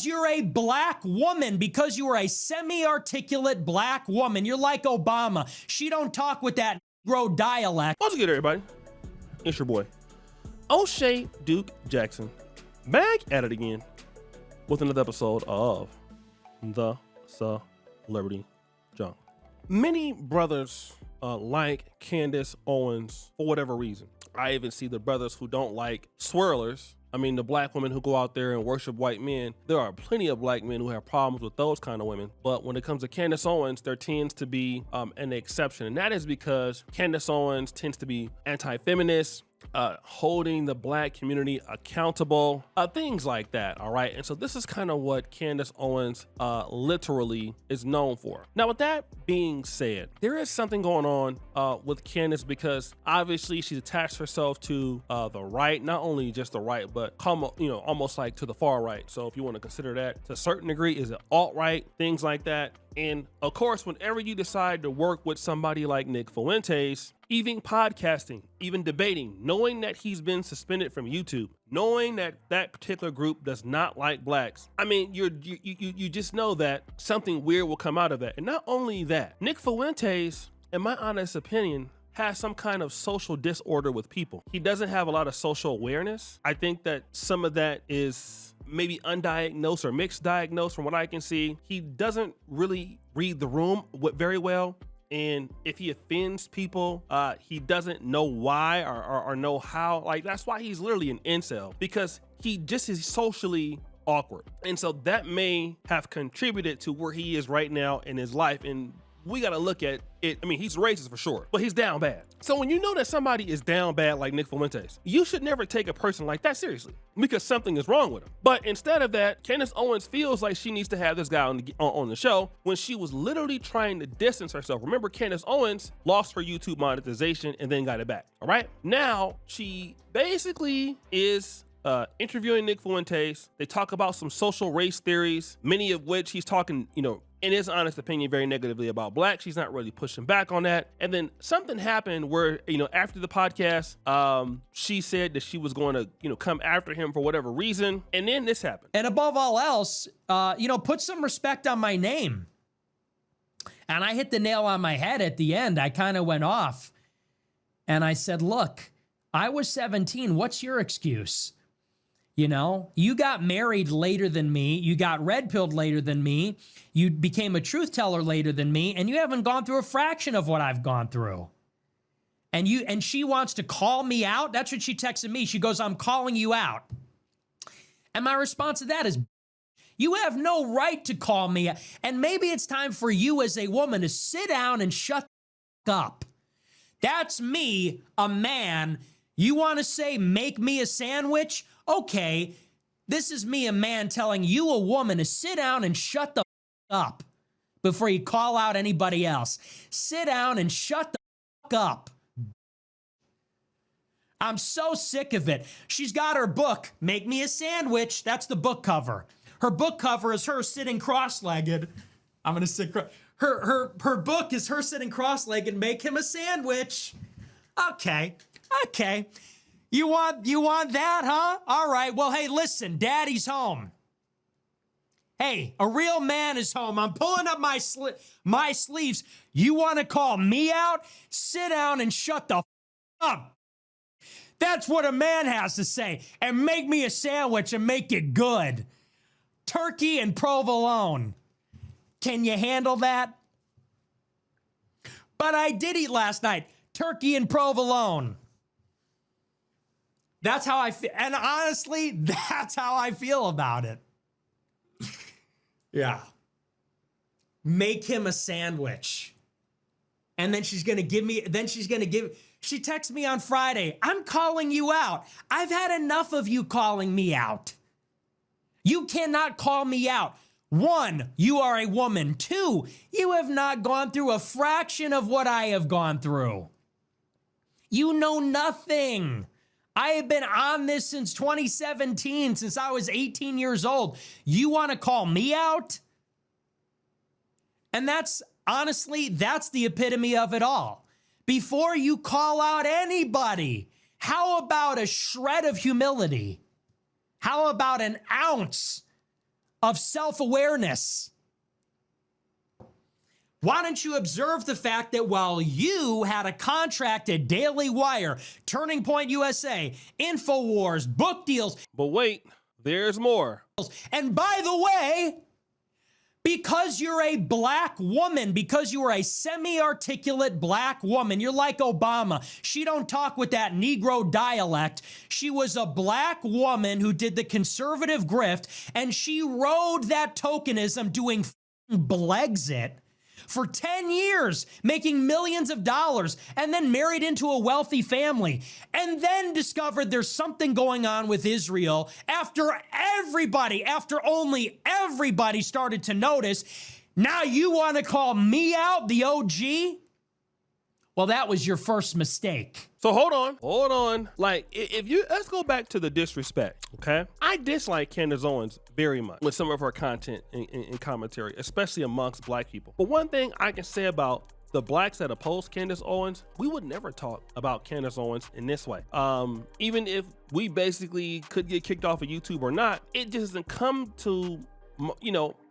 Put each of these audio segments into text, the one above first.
you're a black woman, because you are a semi-articulate black woman. You're like Obama. She don't talk with that Negro dialect. What's good, everybody? It's your boy, O'Shea Duke Jackson, back at it again with another episode of The Celebrity Jungle. Many brothers like Candace Owens for whatever reason. I even see the brothers who don't like swirlers. I mean, the black women who go out there and worship white men. There are plenty of black men who have problems with those kind of women. But when it comes to Candace Owens, there tends to be an exception. And that is because Candace Owens tends to be anti-feminist, holding the black community accountable, things like that, all right? And so this is kind of what Candace Owens literally is known for. Now, with that being said, there is something going on with Candace, because obviously she's attached herself to the right, not only just the right, but almost like to the far right. So if you want to consider that to a certain degree, is it alt-right, things like that. And of course, whenever you decide to work with somebody like Nick Fuentes, even podcasting, even debating, knowing that he's been suspended from YouTube, knowing that that particular group does not like blacks, I mean, you just know that something weird will come out of that. And not only that, Nick Fuentes, in my honest opinion, has some kind of social disorder with people. He doesn't have a lot of social awareness. I think that some of that is maybe undiagnosed or mixed diagnosed from what I can see. He doesn't really read the room very well. And if he offends people, he doesn't know why or know how. Like, that's why he's literally an incel, because he just is socially awkward. And so that may have contributed to where he is right now in his life. And we got to look at it. I mean, he's racist for sure, but he's down bad. So when you know that somebody is down bad like Nick Fuentes, you should never take a person like that seriously, because something is wrong with him. But instead of that, Candace Owens feels like she needs to have this guy on the show when she was literally trying to distance herself. Remember, Candace Owens lost her YouTube monetization and then got it back. All right. Now she basically is interviewing Nick Fuentes. They talk about some social race theories, many of which he's talking, in his honest opinion, very negatively about blacks. She's not really pushing back on that. And then something happened where, after the podcast, she said that she was going to, come after him for whatever reason. And then this happened. And above all else, put some respect on my name. And I hit the nail on my head at the end. I kind of went off and I said, look, I was 17. What's your excuse? You got married later than me. You got red-pilled later than me. You became a truth teller later than me, and you haven't gone through a fraction of what I've gone through. And she wants to call me out. That's what she texted me. She goes, I'm calling you out. And my response to that is, you have no right to call me out. And maybe it's time for you as a woman to sit down and shut the up. That's me, a man. You want to say, make me a sandwich? Okay, this is me, a man, telling you, a woman, to sit down and shut the up before you call out anybody else. Sit down and shut the up. I'm so sick of it. She's got her book, Make Me a Sandwich. That's the book cover. Her book cover is her sitting cross-legged. I'm going to sit her book is her sitting cross-legged, make him a sandwich. Okay. You want that, huh? All right. Well, hey, listen, daddy's home. Hey, a real man is home. I'm pulling up my sleeves. You want to call me out? Sit down and shut the up. That's what a man has to say. And make me a sandwich and make it good. Turkey and provolone. Can you handle that? But I did eat last night. Turkey and provolone. That's how I feel. And honestly, that's how I feel about it. Yeah. Make him a sandwich. And then she texts me on Friday, I'm calling you out. I've had enough of you calling me out. You cannot call me out. 1, you are a woman. 2, you have not gone through a fraction of what I have gone through. You know nothing. I have been on this since 2017, since I was 18 years old. You want to call me out? And that's, honestly, that's the epitome of it all. Before you call out anybody, how about a shred of humility? How about an ounce of self-awareness. Why don't you observe the fact that while you had a contract at Daily Wire, Turning Point USA, InfoWars, book deals. But wait, there's more. And by the way, because you're a black woman, because you are a semi-articulate black woman, you're like Obama. She don't talk with that Negro dialect. She was a black woman who did the conservative grift, and she rode that tokenism doing Blexit for 10 years, making millions of dollars, and then married into a wealthy family, and then discovered there's something going on with Israel after only everybody started to notice. Now you want to call me out, the OG? Well, that was your first mistake. So hold on. Like, let's go back to the disrespect, okay? I dislike Candace Owens very much with some of her content and commentary, especially amongst black people. But one thing I can say about the blacks that oppose Candace Owens, we would never talk about Candace Owens in this way. Even if we basically could get kicked off of YouTube or not, it just doesn't come to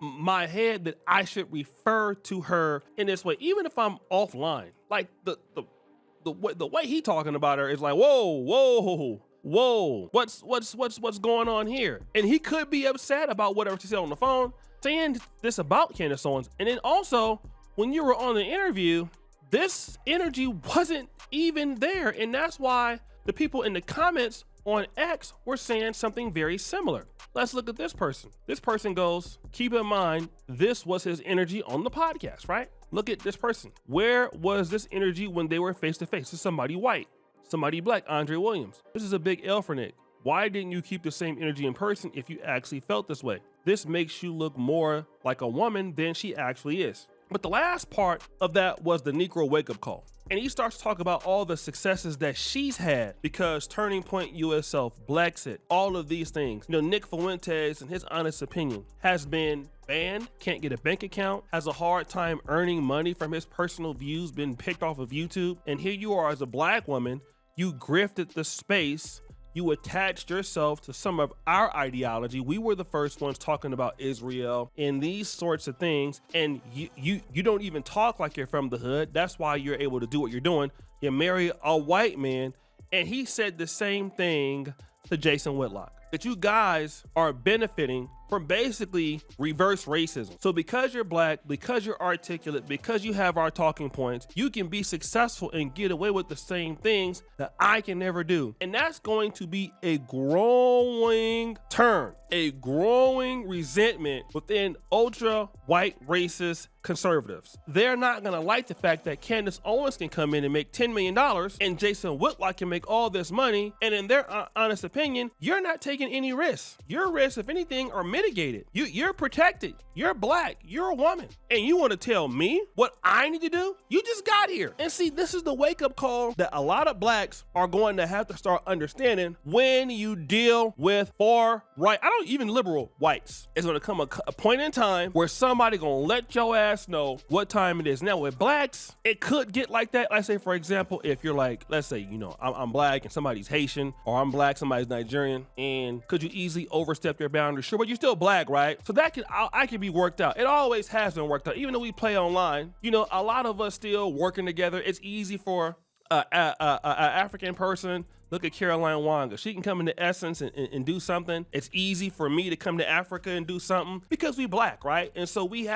my head that I should refer to her in this way, even if I'm offline. Like the way he talking about her is like, whoa, what's going on here? And he could be upset about whatever she said on the phone, saying this about Candace Owens. And then also, when you were on the interview, this energy wasn't even there, and that's why the people in the comments on X were saying something very similar. Let's look at this person. This person goes, keep in mind, this was his energy on the podcast, right? Look at this person. Where was this energy when they were face to face? This is somebody white, somebody black, Andre Williams. This is a big L for Nick. Why didn't you keep the same energy in person if you actually felt this way? This makes you look more like a woman than she actually is. But the last part of that was the Negro wake-up call. And he starts to talk about all the successes that she's had because Turning Point USA, Blexit, all of these things. Nick Fuentes, in his honest opinion, has been banned, can't get a bank account, has a hard time earning money from his personal views, been picked off of YouTube. And here you are as a black woman, you grifted the space, you attached yourself to some of our ideology. We were the first ones talking about Israel and these sorts of things. And you don't even talk like you're from the hood. That's why you're able to do what you're doing. You marry a white man. And he said the same thing to Jason Whitlock, that you guys are benefiting from basically reverse racism. So because you're black, because you're articulate, because you have our talking points, you can be successful and get away with the same things that I can never do. And that's going to be a growing turn, a growing resentment within ultra white racist conservatives. They're not gonna like the fact that Candace Owens can come in and make $10 million and Jason Whitlock can make all this money. And in their honest opinion, you're not taking any risks. Your risks, if anything, are mitigated. You're protected. You're black. You're a woman. And you want to tell me what I need to do? You just got here. And see, this is the wake-up call that a lot of blacks are going to have to start understanding when you deal with far right, I don't even liberal whites. It's going to come a point in time where somebody going to let your ass know what time it is. Now with blacks, it could get like that. Let's say, for example, if you're like, let's say, I'm black and somebody's Haitian, or I'm black, somebody's Nigerian, and could you easily overstep their boundaries? Sure, but you're still black, right? So that I can be worked out. It always has been worked out. Even though we play online, a lot of us still working together. It's easy for a African person. Look at Caroline Wanga. She can come into Essence and do something. It's easy for me to come to Africa and do something because we black, right? And so we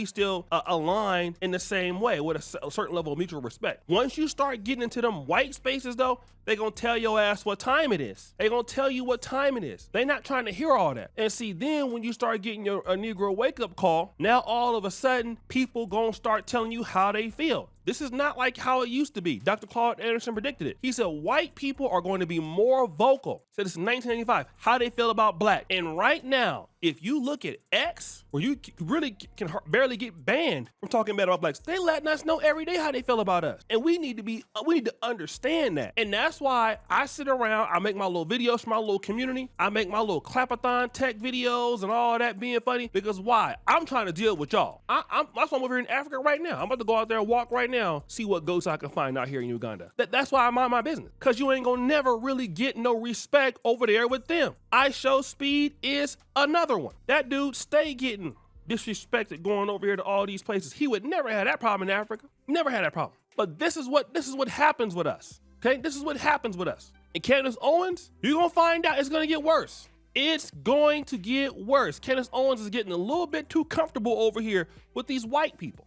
still align in the same way with a certain level of mutual respect. Once you start getting into them white spaces though, they're gonna tell your ass what time it is. They're gonna tell you what time it is. They're not trying to hear all that. And see, then when you start getting a Negro wake-up call, now all of a sudden, people gonna start telling you how they feel. This is not like how it used to be. Dr. Claude Anderson predicted it. He said white people are going to be more vocal. Said this in 1995, how they feel about black. And right now, if you look at X, where you really can barely get banned from talking bad about blacks, they letting us know every day how they feel about us. And we need to understand that. And that's why I sit around, I make my little videos for my little community. I make my little clapathon tech videos and all that being funny. Because why? I'm trying to deal with y'all. That's why I'm over here in Africa right now. I'm about to go out there and walk right now, see what ghosts I can find out here in Uganda. That's why I mind my business. Because you ain't gonna never really get no respect over there with them. I Show Speed is another another one. That dude stay getting disrespected going over here to all these places. He would never have that problem in Africa. Never had that problem. But this is what happens with us. Okay, this is what happens with us. And Candace Owens, you're gonna find out it's gonna get worse. It's going to get worse. Candace Owens is getting a little bit too comfortable over here with these white people.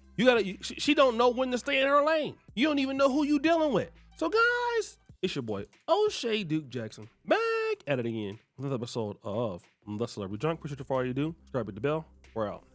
She don't know when to stay in her lane. You don't even know who you dealing with. So guys, it's your boy O'Shea Duke Jackson back at it again with another episode of The Celebrity Junk. Appreciate you for all you do. Subscribe, hit the bell. We're out.